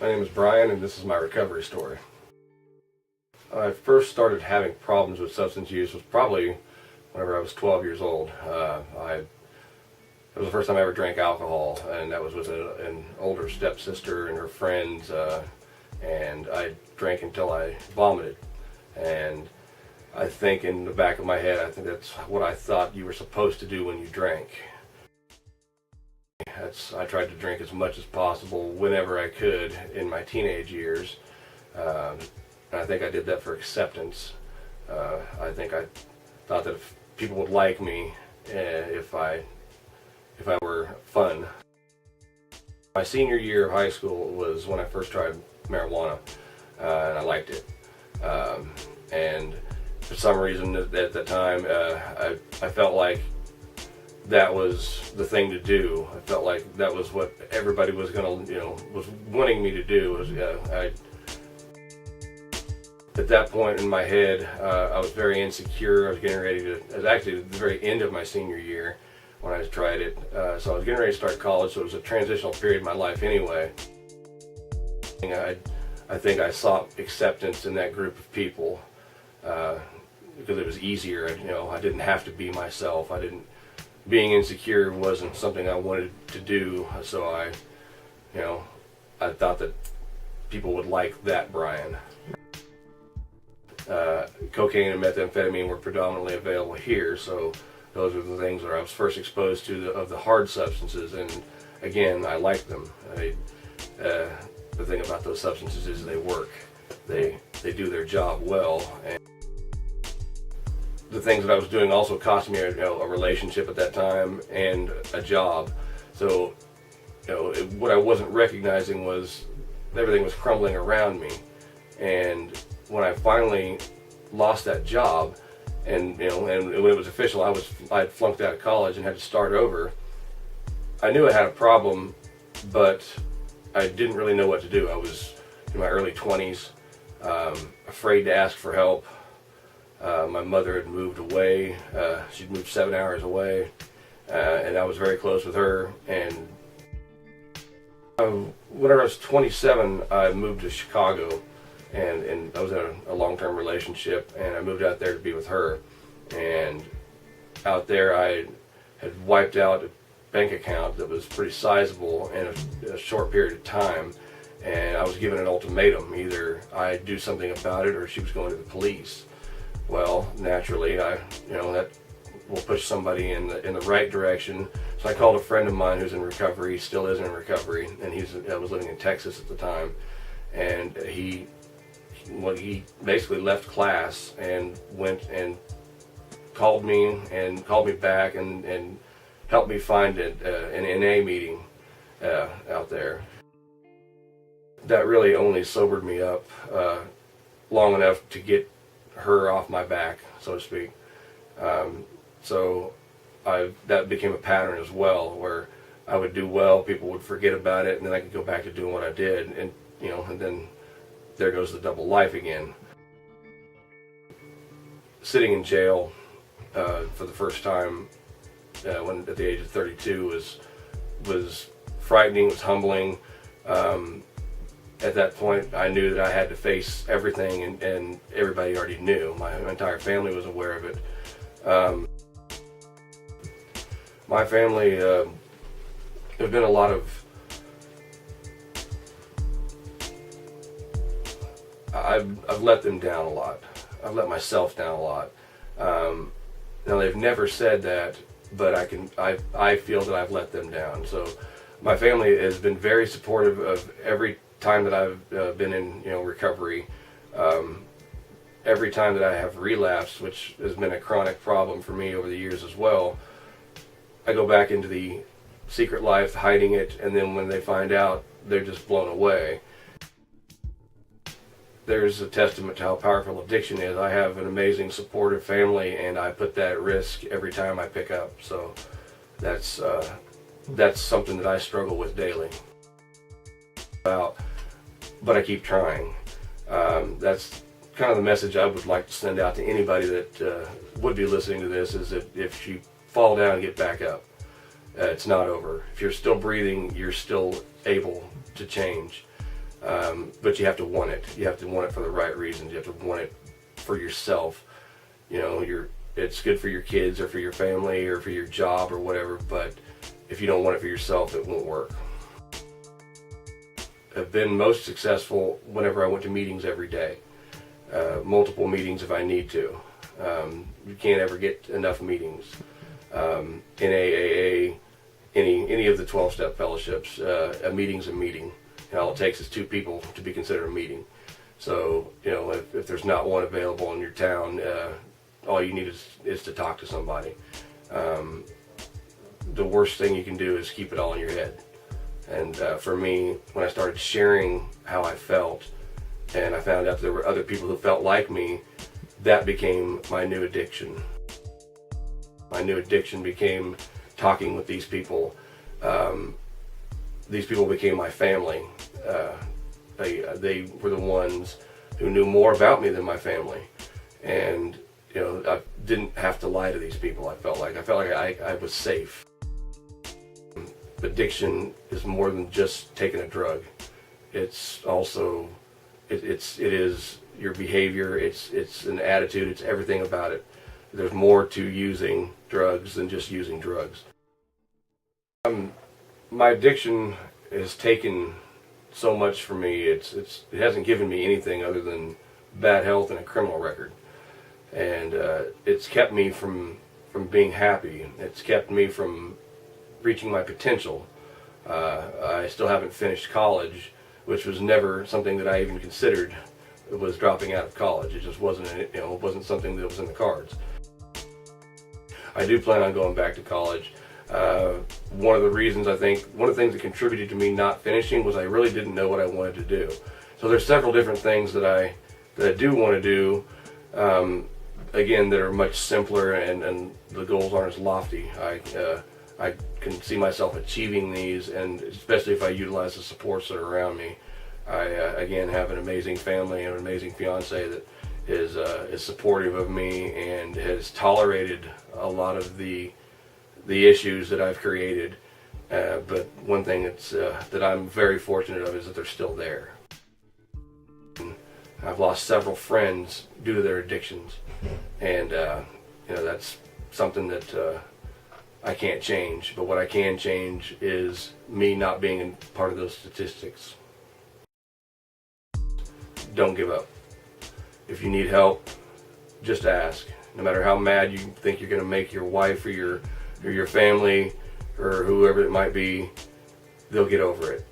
My name is Bryan, and this is my recovery story. I first started having problems with substance use was probably whenever I was 12 years old. It was the first time I ever drank alcohol, and that was with an older stepsister and her friends, and I drank until I vomited. And I think in the back of my head, I think that's what I thought you were supposed to do when you drank. I tried to drink as much as possible whenever I could in my teenage years. And I think I did that for acceptance. I think I thought that if people would like me, if I were fun. My senior year of high school was when I first tried marijuana, and I liked it. And for some reason at the time, I felt like that was the thing to do. I felt like that was what everybody was was wanting me to do. At that point in my head, I was very insecure. I was getting ready to, it was actually at the very end of my senior year when I tried it. So I was getting ready to start college, so it was a transitional period in my life anyway. I think I sought acceptance in that group of people because it was easier. I didn't have to be myself. Being insecure wasn't something I wanted to do, so I thought that people would like that Bryan. Cocaine and methamphetamine were predominantly available here, so those were the things that I was first exposed to of the hard substances, and again, I liked them. The thing about those substances is they work. They do their job well. And the things that I was doing also cost me a relationship at that time and a job. So what I wasn't recognizing was everything was crumbling around me. And when I finally lost that job, and when it was official, I had flunked out of college and had to start over. I knew I had a problem, but I didn't really know what to do. I was in my early 20s, afraid to ask for help. My mother had moved away. She'd moved 7 hours away, and I was very close with her. And whenever I was 27, I moved to Chicago, and I was in a long-term relationship, and I moved out there to be with her. And out there, I had wiped out a bank account that was pretty sizable in a short period of time, and I was given an ultimatum: either I do something about it, or she was going to the police. Well, naturally, that will push somebody in the right direction. So I called a friend of mine who's in recovery, still is in recovery, and I was living in Texas at the time, and he basically left class and went and called me back and helped me find an NA meeting out there. That really only sobered me up long enough to get her off my back, so to speak. So that became a pattern as well, where I would do well, people would forget about it, and then I could go back to doing what I did, and then there goes the double life again. Sitting in jail for the first time when at the age of 32 was frightening, was humbling. At that point, I knew that I had to face everything, and everybody already knew. My entire family was aware of it. My family, there's been a lot of, I've let them down a lot. I've let myself down a lot. Now they've never said that, but I feel that I've let them down. So my family has been very supportive of every time that I've been in recovery. Every time that I have relapsed, which has been a chronic problem for me over the years as well, I go back into the secret life, hiding it, and then when they find out, they're just blown away. There's a testament to how powerful addiction is. I have an amazing supportive family, and I put that at risk every time I pick up. So that's something that I struggle with daily. But I keep trying. That's kind of the message I would like to send out to anybody that would be listening to this, is that if you fall down, get back up. It's not over. If you're still breathing, you're still able to change. But you have to want it. You have to want it for the right reasons. You have to want it for yourself. You know, it's good for your kids or for your family or for your job or whatever, but if you don't want it for yourself, it won't work. I've been most successful whenever I went to meetings every day. Multiple meetings if I need to. You can't ever get enough meetings. NAAA, any of the 12-step fellowships, a meeting's a meeting. And all it takes is two people to be considered a meeting. So, you know, if there's not one available in your town, all you need is to talk to somebody. The worst thing you can do is keep it all in your head. And for me, when I started sharing how I felt, and I found out there were other people who felt like me, that became my new addiction. My new addiction became talking with these people. These people became my family. They were the ones who knew more about me than my family. And, you know, I didn't have to lie to these people. I felt like I was safe. Addiction is more than just taking a drug. It's also, it is your behavior, it's an attitude, it's everything about it. There's more to using drugs than just using drugs. My addiction has taken so much from me. It hasn't given me anything other than bad health and a criminal record. And it's kept me from being happy. It's kept me from reaching my potential. I still haven't finished college, which was never something that I even considered. It was dropping out of college. It just wasn't, it wasn't something that was in the cards. I do plan on going back to college. One of the reasons, I think, one of the things that contributed to me not finishing was I really didn't know what I wanted to do. So there's several different things that I do want to do, again, that are much simpler and the goals aren't as lofty. I can see myself achieving these, and especially if I utilize the supports that are around me. I, again, have an amazing family and an amazing fiance that is supportive of me and has tolerated a lot of the issues that I've created. But one thing that I'm very fortunate of is that they're still there. I've lost several friends due to their addictions, and that's something that I can't change. But what I can change is me not being in part of those statistics. Don't give up. If you need help, just ask. No matter how mad you think you're going to make your wife or your family or whoever it might be, they'll get over it.